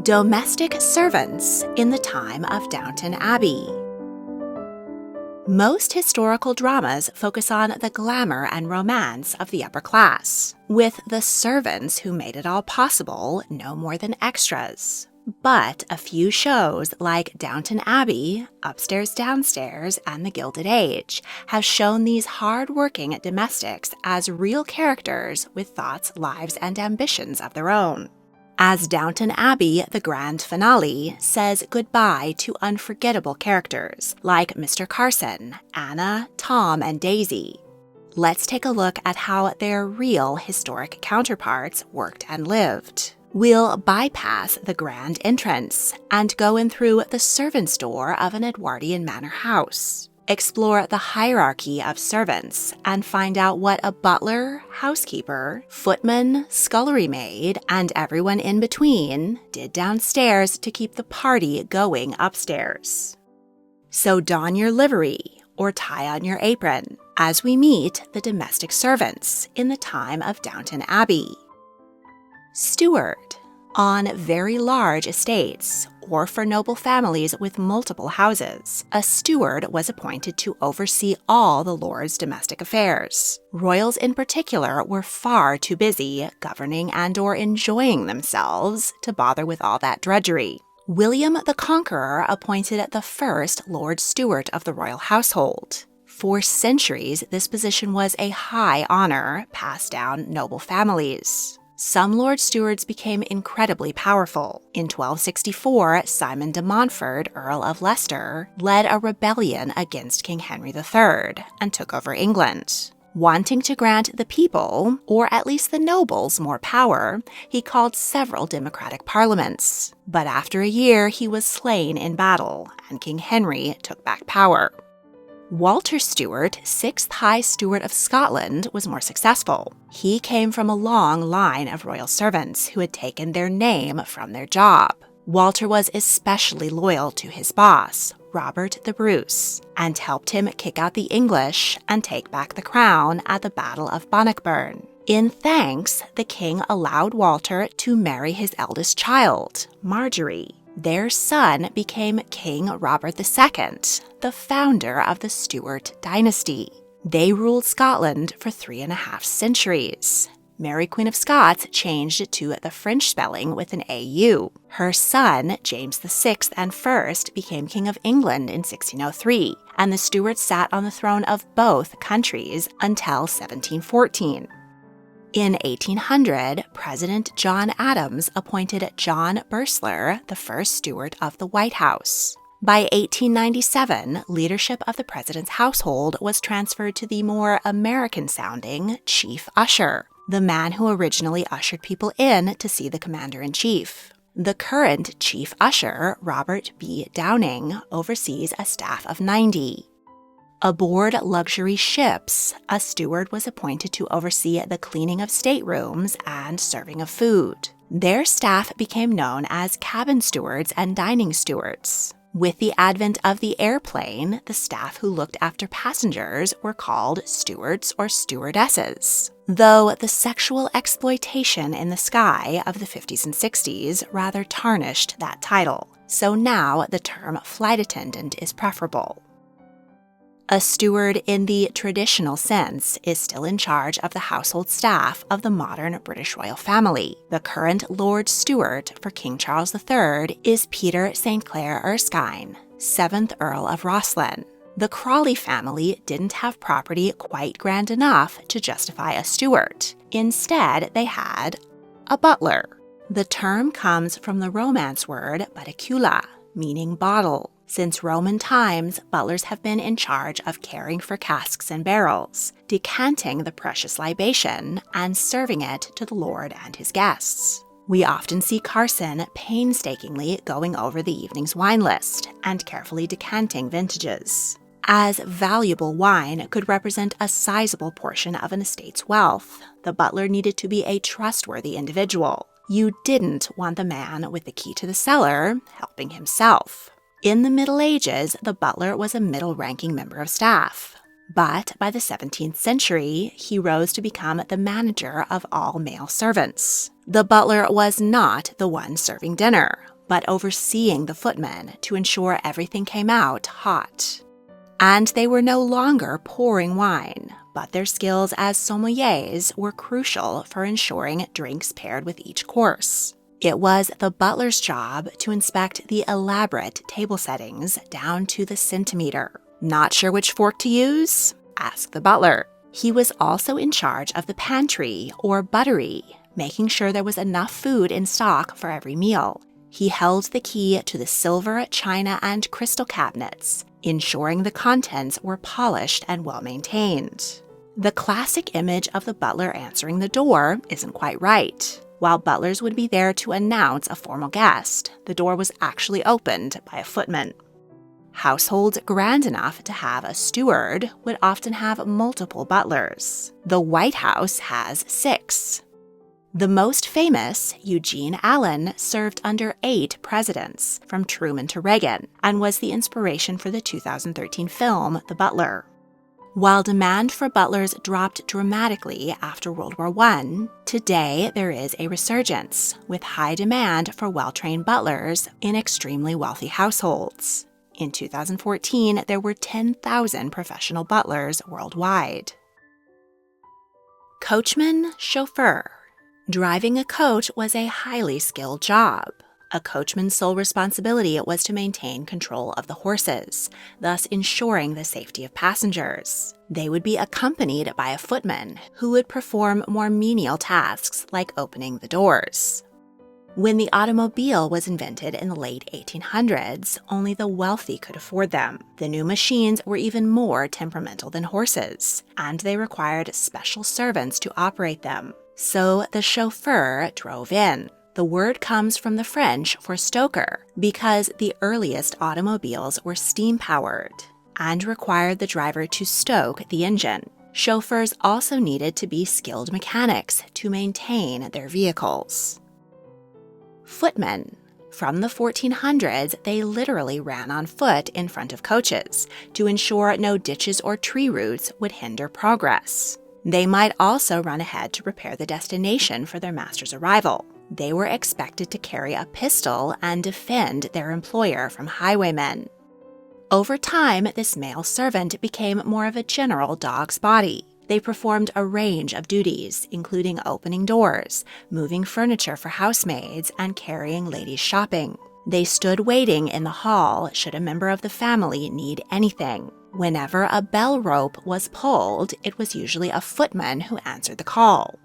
Domestic servants in the time of Downton Abbey. Most historical dramas focus on the glamour and romance of the upper class, with the servants who made it all possible no more than extras. But a few shows like Downton Abbey, Upstairs, Downstairs, and The Gilded Age have shown these hard-working domestics as real characters with thoughts, lives, and ambitions of their own. As Downton Abbey, the grand finale, says goodbye to unforgettable characters like Mr. Carson, Anna, Tom, and Daisy. Let's take a look at how their real historic counterparts worked and lived. We'll bypass the grand entrance and go in through the servants' door of an Edwardian Manor house. Explore the hierarchy of servants and find out what a butler, housekeeper, footman, scullery maid, and everyone in between did downstairs to keep the party going upstairs. So don your livery or tie on your apron as we meet the domestic servants in the time of Downton Abbey. Steward. On very large estates, or for noble families with multiple houses, a steward was appointed to oversee all the lord's domestic affairs. Royals in particular were far too busy governing and/or enjoying themselves to bother with all that drudgery. William the Conqueror appointed the first Lord Steward of the royal household. For centuries, this position was a high honor passed down noble families. Some Lord Stewards became incredibly powerful. In 1264, Simon de Montfort, Earl of Leicester, led a rebellion against King Henry III and took over England. Wanting to grant the people, or at least the nobles, more power, he called several democratic parliaments. But after a year, he was slain in battle, and King Henry took back power. Walter Stewart, 6th High Steward of Scotland, was more successful. He came from a long line of royal servants who had taken their name from their job. Walter was especially loyal to his boss, Robert the Bruce, and helped him kick out the English and take back the crown at the Battle of Bannockburn. In thanks, the king allowed Walter to marry his eldest child, Marjorie. Their son became King Robert II, the founder of the Stuart dynasty. They ruled Scotland for 3.5 centuries. Mary Queen of Scots changed it to the French spelling with an AU. Her son, James VI and First, became King of England in 1603, and the Stuarts sat on the throne of both countries until 1714. In 1800, President John Adams appointed John Bursler the first steward of the White House. By 1897, leadership of the president's household was transferred to the more American-sounding chief usher, the man who originally ushered people in to see the commander-in-chief. The current chief usher, Robert B. Downing, oversees a staff of 90. Aboard luxury ships, a steward was appointed to oversee the cleaning of staterooms and serving of food. Their staff became known as cabin stewards and dining stewards. With the advent of the airplane, the staff who looked after passengers were called stewards or stewardesses, though the sexual exploitation in the sky of the 50s and 60s rather tarnished that title. So now the term flight attendant is preferable. A steward in the traditional sense is still in charge of the household staff of the modern British royal family. The current Lord Steward for King Charles III is Peter St. Clair Erskine, 7th Earl of Rosslyn. The Crawley family didn't have property quite grand enough to justify a steward. Instead, they had a butler. The term comes from the Romance word buticula, meaning bottle. Since Roman times, butlers have been in charge of caring for casks and barrels, decanting the precious libation, and serving it to the lord and his guests. We often see Carson painstakingly going over the evening's wine list and carefully decanting vintages. As valuable wine could represent a sizable portion of an estate's wealth, the butler needed to be a trustworthy individual. You didn't want the man with the key to the cellar helping himself. In the Middle Ages, the butler was a middle-ranking member of staff. But by the 17th century, he rose to become the manager of all male servants. The butler was not the one serving dinner, but overseeing the footmen to ensure everything came out hot. And they were no longer pouring wine, but their skills as sommeliers were crucial for ensuring drinks paired with each course. It was the butler's job to inspect the elaborate table settings down to the centimeter. Not sure which fork to use? Ask the butler. He was also in charge of the pantry, or buttery, making sure there was enough food in stock for every meal. He held the key to the silver, china, and crystal cabinets, ensuring the contents were polished and well-maintained. The classic image of the butler answering the door isn't quite right. While butlers would be there to announce a formal guest, the door was actually opened by a footman. Households grand enough to have a steward would often have multiple butlers. The White House has 6. The most famous, Eugene Allen, served under 8 presidents, from Truman to Reagan, and was the inspiration for the 2013 film The Butler. While demand for butlers dropped dramatically after World War I, today there is a resurgence, with high demand for well-trained butlers in extremely wealthy households. In 2014, there were 10,000 professional butlers worldwide. Coachman, chauffeur. Driving a coach was a highly skilled job. A coachman's sole responsibility was to maintain control of the horses, thus ensuring the safety of passengers. They would be accompanied by a footman, who would perform more menial tasks like opening the doors. When the automobile was invented in the late 1800s, only the wealthy could afford them. The new machines were even more temperamental than horses, and they required special servants to operate them. So the chauffeur drove in. The word comes from the French for stoker, because the earliest automobiles were steam-powered and required the driver to stoke the engine. Chauffeurs also needed to be skilled mechanics to maintain their vehicles. Footmen. From the 1400s, they literally ran on foot in front of coaches to ensure no ditches or tree roots would hinder progress. They might also run ahead to prepare the destination for their master's arrival. They were expected to carry a pistol and defend their employer from highwaymen. Over time, this male servant became more of a general dog's body. They performed a range of duties, including opening doors, moving furniture for housemaids, and carrying ladies shopping. They stood waiting in the hall should a member of the family need anything. Whenever a bell rope was pulled, it was usually a footman who answered the call.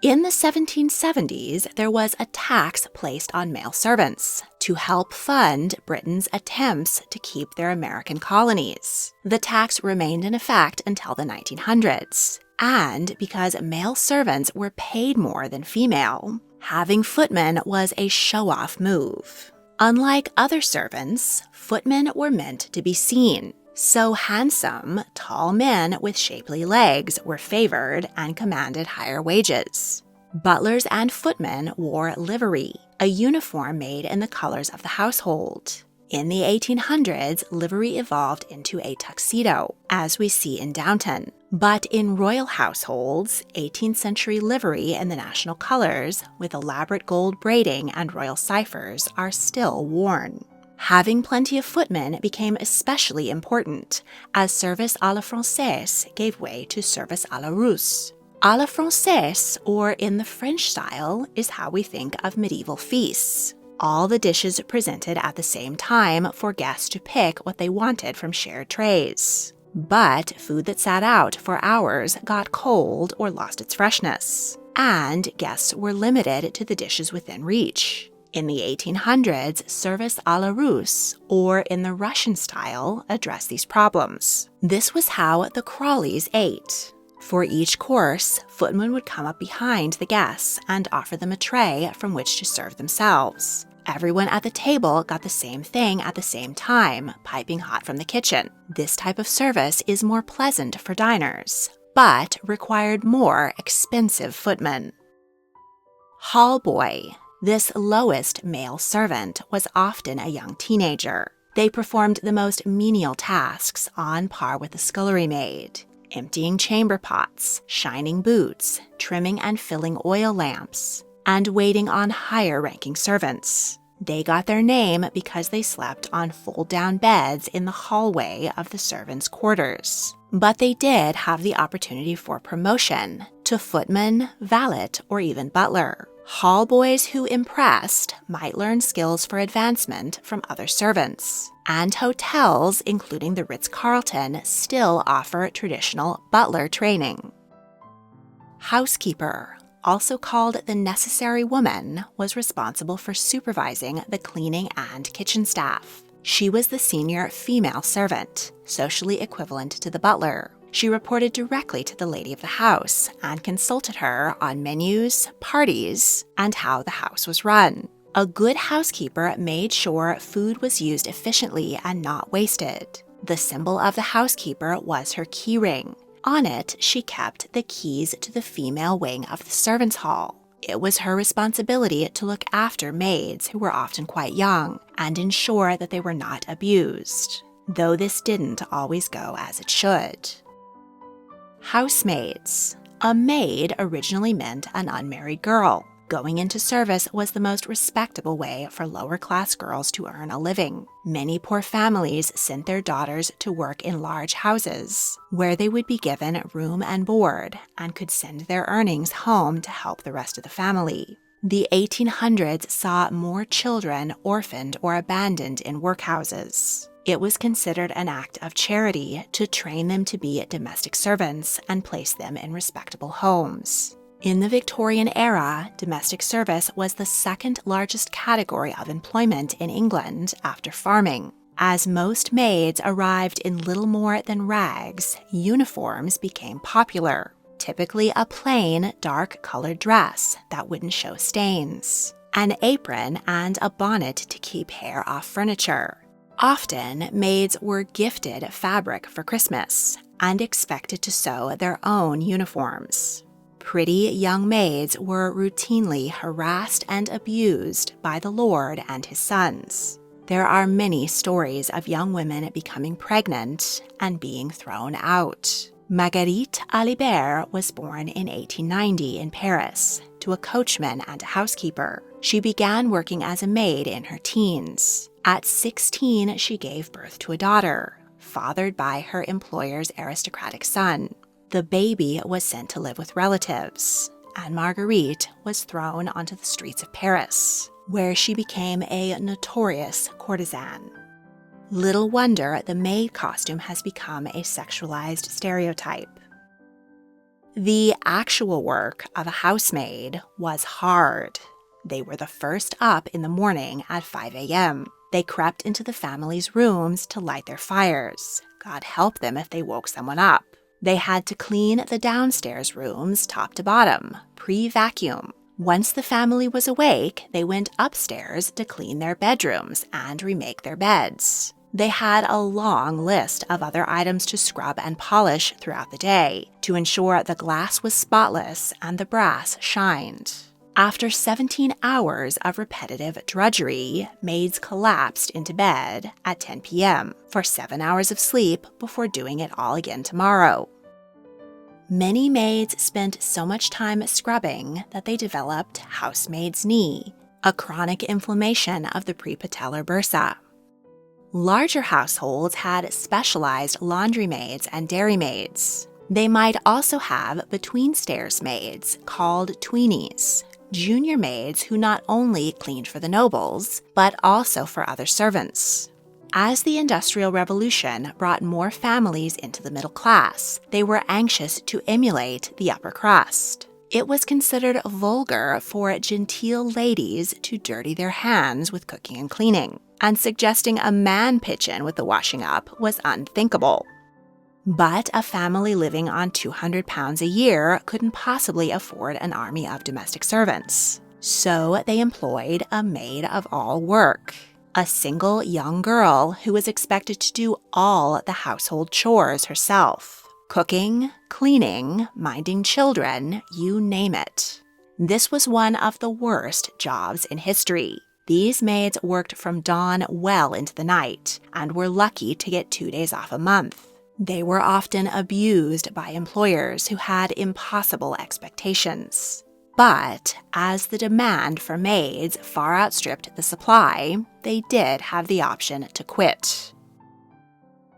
In the 1770s, there was a tax placed on male servants to help fund Britain's attempts to keep their American colonies. The tax remained in effect until the 1900s, and because male servants were paid more than female, having footmen was a show-off move. Unlike other servants, footmen were meant to be seen. So handsome, tall men with shapely legs were favored and commanded higher wages. Butlers and footmen wore livery, a uniform made in the colors of the household. In the 1800s, livery evolved into a tuxedo, as we see in Downton. But in royal households, 18th century livery in the national colors, with elaborate gold braiding and royal ciphers, are still worn. Having plenty of footmen became especially important, as service à la Française gave way to service à la Russe. À la Française, or in the French style, is how we think of medieval feasts. All the dishes presented at the same time for guests to pick what they wanted from shared trays. But food that sat out for hours got cold or lost its freshness, and guests were limited to the dishes within reach. In the 1800s, service à la Russe, or in the Russian style, addressed these problems. This was how the Crawleys ate. For each course, footmen would come up behind the guests and offer them a tray from which to serve themselves. Everyone at the table got the same thing at the same time, piping hot from the kitchen. This type of service is more pleasant for diners, but required more expensive footmen. Hall boy. This lowest male servant was often a young teenager. They performed the most menial tasks on par with the scullery maid, emptying chamber pots, shining boots, trimming and filling oil lamps, and waiting on higher-ranking servants. They got their name because they slept on fold-down beds in the hallway of the servants' quarters. But they did have the opportunity for promotion to footman, valet, or even butler. Hall boys who impressed might learn skills for advancement from other servants. And hotels, including the Ritz-Carlton, still offer traditional butler training. Housekeeper, also called the necessary woman, was responsible for supervising the cleaning and kitchen staff. She was the senior female servant, socially equivalent to the butler. She reported directly to the lady of the house and consulted her on menus, parties, and how the house was run. A good housekeeper made sure food was used efficiently and not wasted. The symbol of the housekeeper was her key ring. On it, she kept the keys to the female wing of the servants' hall. It was her responsibility to look after maids who were often quite young and ensure that they were not abused, though this didn't always go as it should. Housemaids. A maid originally meant an unmarried girl. Going into service was the most respectable way for lower-class girls to earn a living. Many poor families sent their daughters to work in large houses, where they would be given room and board and could send their earnings home to help the rest of the family. The 1800s saw more children orphaned or abandoned in workhouses. It was considered an act of charity to train them to be domestic servants and place them in respectable homes. In the Victorian era, domestic service was the second largest category of employment in England after farming. As most maids arrived in little more than rags, uniforms became popular, typically a plain, dark-colored dress that wouldn't show stains, an apron, and a bonnet to keep hair off furniture. Often, maids were gifted fabric for Christmas and expected to sew their own uniforms. Pretty young maids were routinely harassed and abused by the Lord and his sons. There are many stories of young women becoming pregnant and being thrown out. Marguerite Alibert was born in 1890 in Paris to a coachman and a housekeeper. She began working as a maid in her teens. At 16, she gave birth to a daughter, fathered by her employer's aristocratic son. The baby was sent to live with relatives, and Marguerite was thrown onto the streets of Paris, where she became a notorious courtesan. Little wonder the maid costume has become a sexualized stereotype. The actual work of a housemaid was hard. They were the first up in the morning at 5 a.m. They crept into the family's rooms to light their fires. God help them if they woke someone up. They had to clean the downstairs rooms top to bottom, pre-vacuum. Once the family was awake, they went upstairs to clean their bedrooms and remake their beds. They had a long list of other items to scrub and polish throughout the day to ensure the glass was spotless and the brass shined. After 17 hours of repetitive drudgery, maids collapsed into bed at 10 p.m. for 7 hours of sleep before doing it all again tomorrow. Many maids spent so much time scrubbing that they developed housemaid's knee, a chronic inflammation of the prepatellar bursa. Larger households had specialized laundry maids and dairy maids. They might also have between-stairs maids called tweenies, junior maids who not only cleaned for the nobles, but also for other servants. As the Industrial Revolution brought more families into the middle class, they were anxious to emulate the upper crust. It was considered vulgar for genteel ladies to dirty their hands with cooking and cleaning, and suggesting a man pitch in with the washing up was unthinkable. But a family living on £200 a year couldn't possibly afford an army of domestic servants. So they employed a maid of all work, a single young girl who was expected to do all the household chores herself. Cooking, cleaning, minding children, you name it. This was one of the worst jobs in history. These maids worked from dawn well into the night and were lucky to get 2 days off a month. They were often abused by employers who had impossible expectations. But as the demand for maids far outstripped the supply, they did have the option to quit.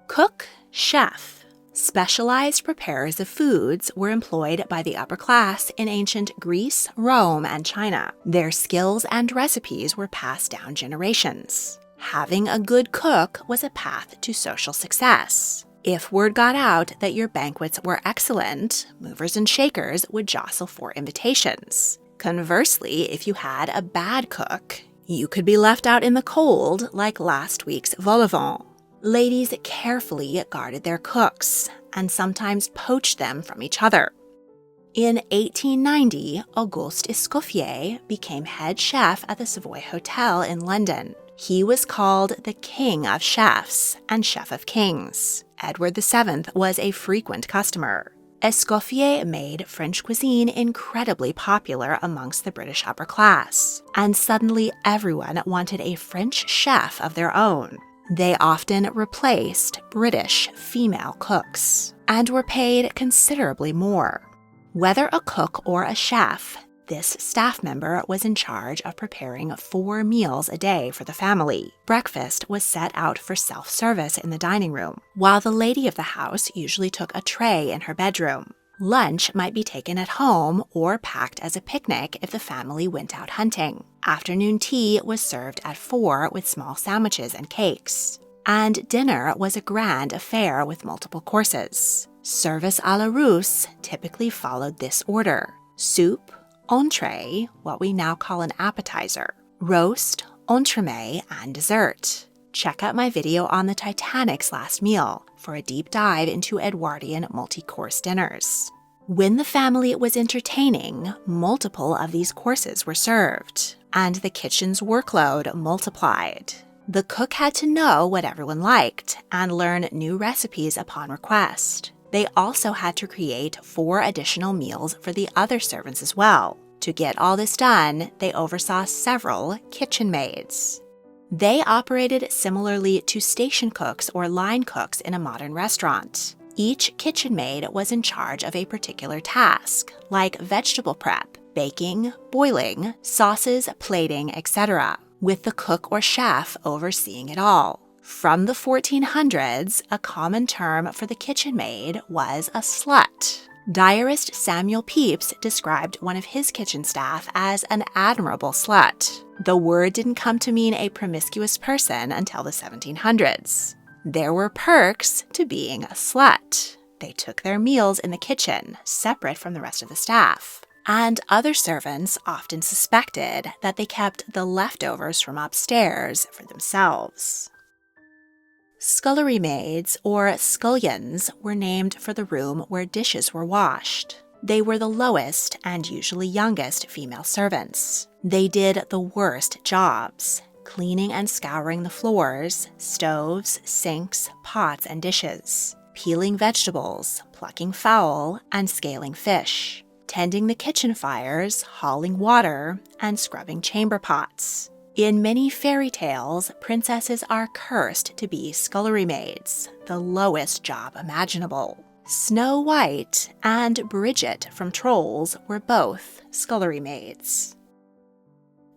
Cook, chef. Specialized preparers of foods were employed by the upper class in ancient Greece, Rome, and China. Their skills and recipes were passed down generations. Having a good cook was a path to social success. If word got out that your banquets were excellent, movers and shakers would jostle for invitations. Conversely, if you had a bad cook, you could be left out in the cold like last week's vol au vent. Ladies carefully guarded their cooks and sometimes poached them from each other. In 1890, Auguste Escoffier became head chef at the Savoy Hotel in London. He was called the King of Chefs and Chef of Kings. Edward VII was a frequent customer. Escoffier made French cuisine incredibly popular amongst the British upper class, and suddenly everyone wanted a French chef of their own. They often replaced British female cooks and were paid considerably more. Whether a cook or a chef, this staff member was in charge of preparing 4 meals a day for the family. Breakfast was set out for self-service in the dining room, while the lady of the house usually took a tray in her bedroom. Lunch might be taken at home or packed as a picnic if the family went out hunting. Afternoon tea was served at 4 with small sandwiches and cakes. And dinner was a grand affair with multiple courses. Service à la Russe typically followed this order: soup, entree, what we now call an appetizer, roast, entremet, and dessert. Check out my video on the Titanic's last meal for a deep dive into Edwardian multi-course dinners. When the family was entertaining, multiple of these courses were served, and the kitchen's workload multiplied. The cook had to know what everyone liked and learn new recipes upon request. They also had to create 4 additional meals for the other servants as well. To get all this done, they oversaw several kitchen maids. They operated similarly to station cooks or line cooks in a modern restaurant. Each kitchen maid was in charge of a particular task, like vegetable prep, baking, boiling, sauces, plating, etc., with the cook or chef overseeing it all. From the 1400s, a common term for the kitchen maid was a slut. Diarist Samuel Pepys described one of his kitchen staff as an admirable slut. The word didn't come to mean a promiscuous person until the 1700s. There were perks to being a slut. They took their meals in the kitchen, separate from the rest of the staff. And other servants often suspected that they kept the leftovers from upstairs for themselves. Scullery maids, or scullions, were named for the room where dishes were washed. They were the lowest and usually youngest female servants. They did the worst jobs, cleaning and scouring the floors, stoves, sinks, pots, and dishes, peeling vegetables, plucking fowl, and scaling fish, tending the kitchen fires, hauling water, and scrubbing chamber pots. In many fairy tales, princesses are cursed to be scullery maids, the lowest job imaginable. Snow White and Bridget from Trolls were both scullery maids.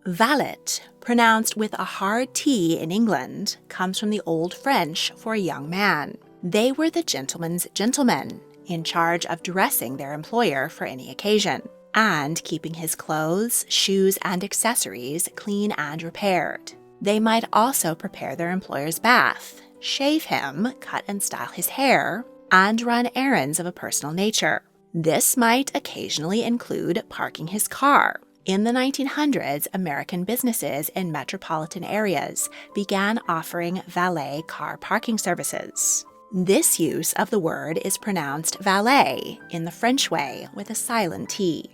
Valet, pronounced with a hard T in England, comes from the Old French for a young man. They were the gentleman's gentlemen, in charge of dressing their employer for any occasion, and keeping his clothes, shoes, and accessories clean and repaired. They might also prepare their employer's bath, shave him, cut and style his hair, and run errands of a personal nature. This might occasionally include parking his car. In the 1900s, American businesses in metropolitan areas began offering valet car parking services. This use of the word is pronounced valet in the French way with a silent T.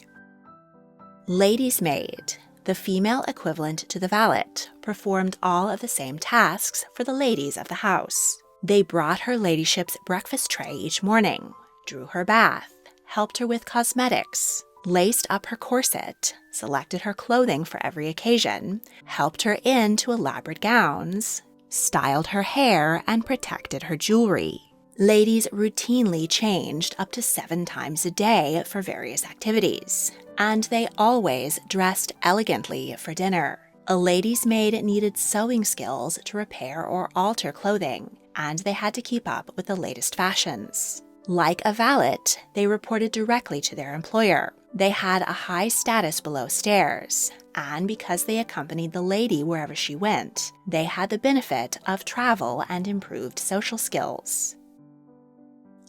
Lady's maid, the female equivalent to the valet, performed all of the same tasks for the ladies of the house. They brought her ladyship's breakfast tray each morning, drew her bath, helped her with cosmetics, laced up her corset, selected her clothing for every occasion, helped her into elaborate gowns, styled her hair, and protected her jewelry. Ladies routinely changed up to 7 times a day for various activities, and they always dressed elegantly for dinner. A lady's maid needed sewing skills to repair or alter clothing, and they had to keep up with the latest fashions. Like a valet, they reported directly to their employer. They had a high status below stairs, and because they accompanied the lady wherever she went, they had the benefit of travel and improved social skills.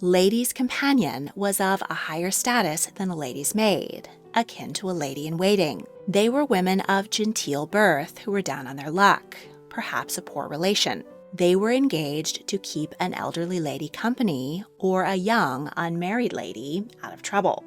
Lady's companion was of a higher status than a lady's maid, akin to a lady-in-waiting. They were women of genteel birth who were down on their luck, perhaps a poor relation. They were engaged to keep an elderly lady company or a young, unmarried lady out of trouble.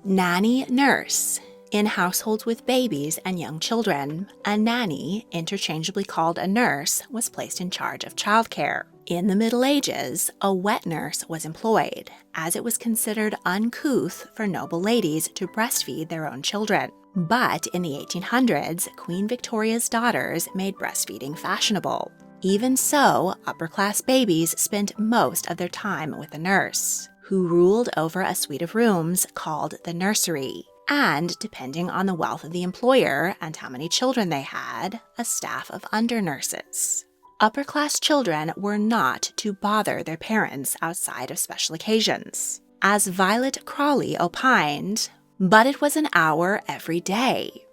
Nanny, nurse. In households with babies and young children, a nanny, interchangeably called a nurse, was placed in charge of childcare. In the Middle Ages, a wet nurse was employed, as it was considered uncouth for noble ladies to breastfeed their own children. But in the 1800s, Queen Victoria's daughters made breastfeeding fashionable. Even so, upper-class babies spent most of their time with a nurse, who ruled over a suite of rooms called the nursery, and, depending on the wealth of the employer and how many children they had, a staff of under-nurses. Upper-class children were not to bother their parents outside of special occasions. As Violet Crawley opined, but it was an hour every day.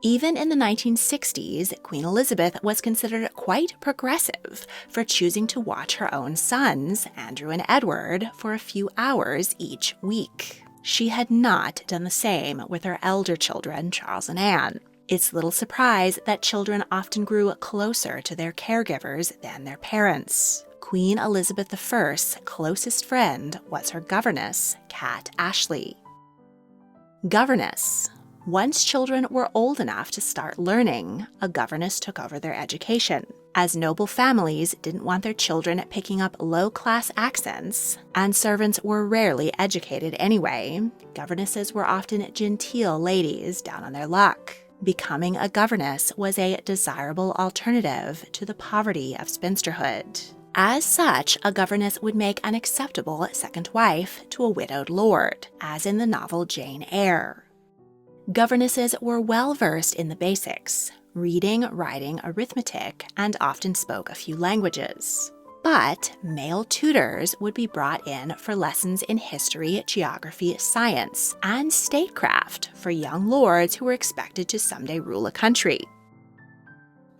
Even in the 1960s, Queen Elizabeth was considered quite progressive for choosing to watch her own sons, Andrew and Edward, for a few hours each week. She had not done the same with her elder children, Charles and Anne. It's little surprise that children often grew closer to their caregivers than their parents. Queen Elizabeth I's closest friend was her governess, Cat Ashley. Governess. Once children were old enough to start learning, a governess took over their education. As noble families didn't want their children picking up low-class accents, and servants were rarely educated anyway, governesses were often genteel ladies down on their luck. Becoming a governess was a desirable alternative to the poverty of spinsterhood. As such, a governess would make an acceptable second wife to a widowed lord, as in the novel Jane Eyre. Governesses were well versed in the basics, reading, writing, arithmetic, and often spoke a few languages. But male tutors would be brought in for lessons in history, geography, science, and statecraft for young lords who were expected to someday rule a country.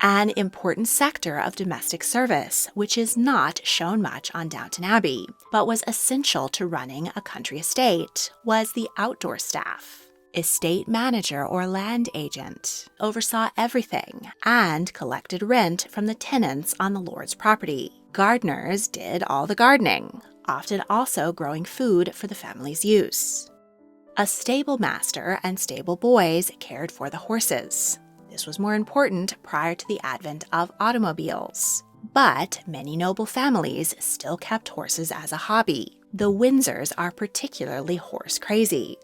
An important sector of domestic service, which is not shown much on Downton Abbey, but was essential to running a country estate, was the outdoor staff. Estate manager or land agent oversaw everything and collected rent from the tenants on the lord's property. Gardeners did all the gardening, often also growing food for the family's use. A stable master and stable boys cared for the horses. This was more important prior to the advent of automobiles. But many noble families still kept horses as a hobby. The Windsors are particularly horse crazy.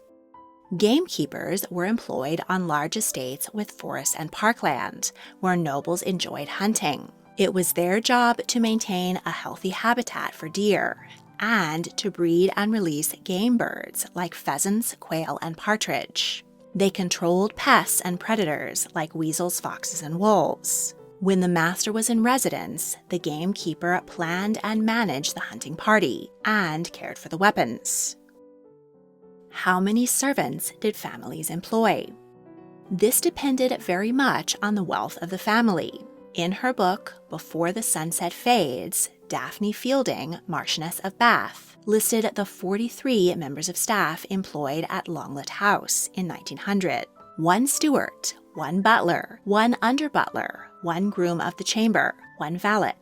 Gamekeepers were employed on large estates with forest and parkland, where nobles enjoyed hunting. It was their job to maintain a healthy habitat for deer, and to breed and release game birds like pheasants, quail, and partridge. They controlled pests and predators like weasels, foxes, and wolves. When the master was in residence, the gamekeeper planned and managed the hunting party, and cared for the weapons. How many servants did families employ? This depended very much on the wealth of the family. In her book, Before the Sunset Fades, Daphne Fielding, Marchioness of Bath, listed the 43 members of staff employed at Longlet House in 1900. 1 steward, 1 butler, 1 under-butler, 1 groom of the chamber, 1 valet,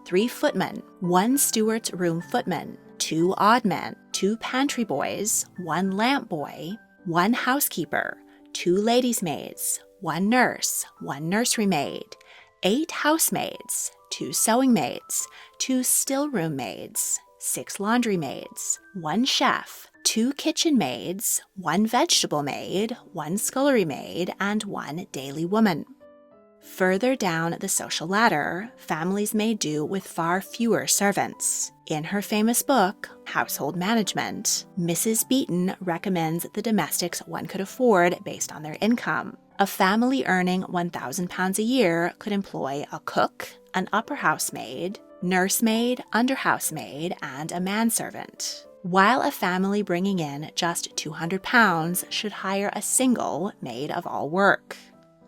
3 footmen, 1 steward's room footman, 2 odd men, 2 pantry boys, 1 lamp boy, 1 housekeeper, 2 ladies' maids, 1 nurse, 1 nursery maid, 8 housemaids, 2 sewing maids, 2 still-room maids, 6 laundry maids, 1 chef, 2 kitchen maids, 1 vegetable maid, 1 scullery maid, and 1 daily woman. Further down the social ladder, families made do with far fewer servants. In her famous book, Household Management, Mrs. Beeton recommends the domestics one could afford based on their income. A family earning £1,000 a year could employ a cook, an upper housemaid, nursemaid, under housemaid, and a manservant, while a family bringing in just £200 should hire a single maid of all work.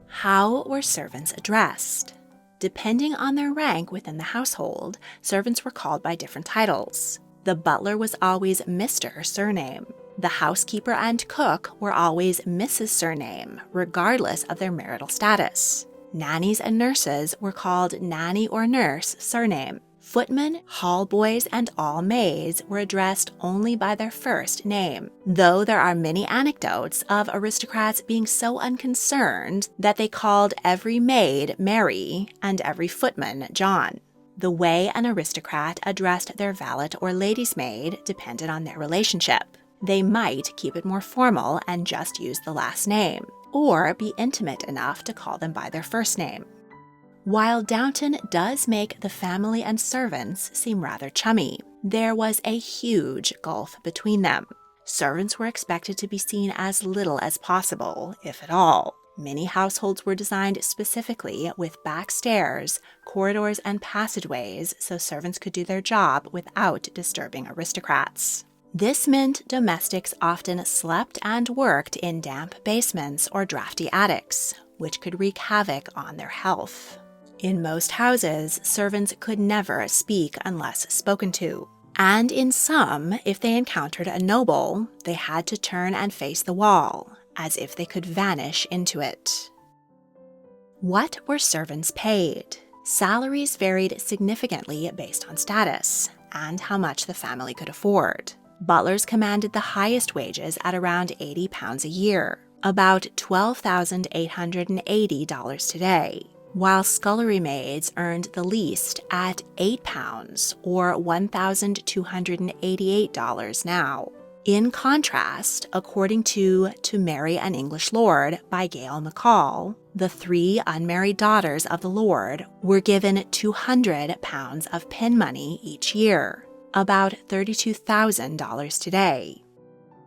How were servants addressed? Depending on their rank within the household, servants were called by different titles. The butler was always Mr. Surname. The housekeeper and cook were always Mrs. Surname, regardless of their marital status. Nannies and nurses were called Nanny or Nurse Surname. Footmen, hall boys, and all maids were addressed only by their first name, though there are many anecdotes of aristocrats being so unconcerned that they called every maid Mary and every footman John. The way an aristocrat addressed their valet or lady's maid depended on their relationship. They might keep it more formal and just use the last name, or be intimate enough to call them by their first name. While Downton does make the family and servants seem rather chummy, there was a huge gulf between them. Servants were expected to be seen as little as possible, if at all. Many households were designed specifically with back stairs, corridors, and passageways so servants could do their job without disturbing aristocrats. This meant domestics often slept and worked in damp basements or drafty attics, which could wreak havoc on their health. In most houses, servants could never speak unless spoken to. And in some, if they encountered a noble, they had to turn and face the wall, as if they could vanish into it. What were servants paid? Salaries varied significantly based on status and how much the family could afford. Butlers commanded the highest wages at around £80 a year, about $12,880 today, while scullery maids earned the least at £8 or $1,288 now. In contrast, according to Marry an English Lord by Gail McCall, the 3 unmarried daughters of the Lord were given £200 of pin money each year, about $32,000 today.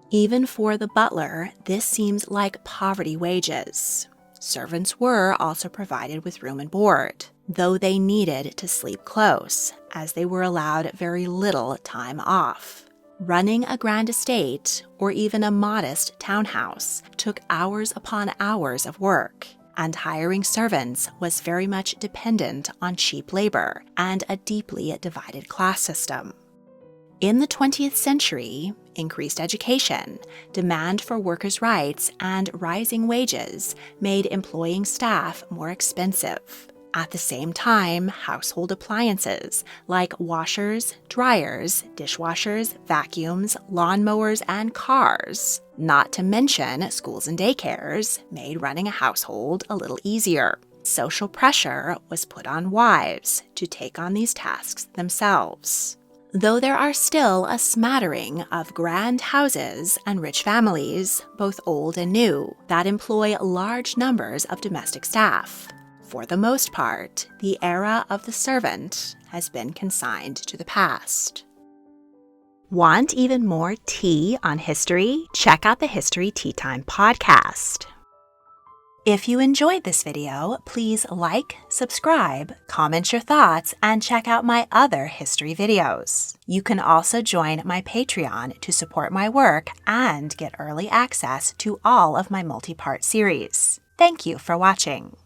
Even for the butler, this seems like poverty wages. Servants were also provided with room and board, though they needed to sleep close, as they were allowed very little time off. Running a grand estate, or even a modest townhouse, took hours upon hours of work, and hiring servants was very much dependent on cheap labor and a deeply divided class system. In the 20th century, increased education, demand for workers' rights, and rising wages made employing staff more expensive. At the same time, household appliances like washers, dryers, dishwashers, vacuums, lawnmowers, and cars, not to mention schools and daycares, made running a household a little easier. Social pressure was put on wives to take on these tasks themselves. Though there are still a smattering of grand houses and rich families, both old and new, that employ large numbers of domestic staff, for the most part, the era of the servant has been consigned to the past. Want even more tea on history? Check out the History Tea Time podcast. If you enjoyed this video, please like, subscribe, comment your thoughts, and check out my other history videos. You can also join my Patreon to support my work and get early access to all of my multi-part series. Thank you for watching.